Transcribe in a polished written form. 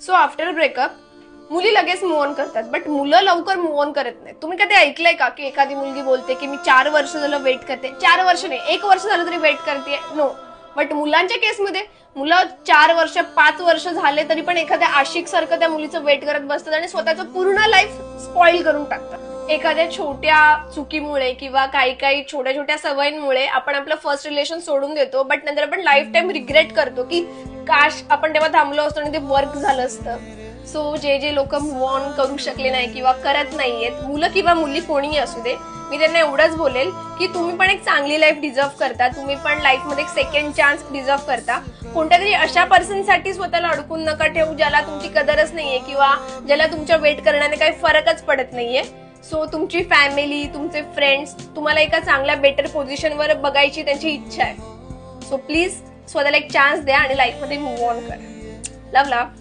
So after breakup मुली लगेच move on करतात, बट मुलं लवकर मूव्ह ऑन करत नाही. तुम्ही कधी ऐकलंय का की एखादी मुलगी बोलते की मी 4 वर्ष झालं वेट करते, 4 वर्ष नाही 1 वर्ष झालं तरी वेट करते? नो. बट मुलांच्या केसमध्ये मुलं 4 वर्ष 5 वर्ष झाले तरी पण एखाद्या आशिक सारखं त्या मुलीचं वेट करत बसतात आणि स्वतःचं पूर्ण लाईफ स्पॉइल करून टाकतात. एखाद्या छोट्या चुकीमुळे किंवा काही छोट्या छोट्या सवयींमुळे आपण आपलं फर्स्ट रिलेशन सोडून देतो, बट नंतर आपण लाईफ टाइम रिग्रेट करतो की काश आपण तेव्हा थांबलो असतो आणि ते वर्क झालं असतं. सो जे लोक मूव्ह ऑन करू शकले नाही किंवा करत नाहीयेत, मुलं किंवा मुली कोणीही असू दे, मी त्यांना एवढंच बोलेल की तुम्ही पण एक चांगली लाईफ डिझर्व करता. तुम्ही पण लाईफमध्ये एक सेकंड चान्स डिझर्व करता. कोणत्या तरी अशा पर्सनसाठी स्वतःला अडकून नका ठेवू ज्याला तुमची कदरच नाहीये किंवा ज्याला तुमच्या वेट करण्याने काही फरकच पडत नाहीये. सो तुमची फॅमिली, तुमचे फ्रेंड्स तुम्हाला एका चांगल्या बेटर पोझिशनवर बघायची त्यांची इच्छा आहे. सो प्लीज स्वतःला एक चान्स द्या आणि लाईफमध्ये मूव्ह ऑन करा. Love love.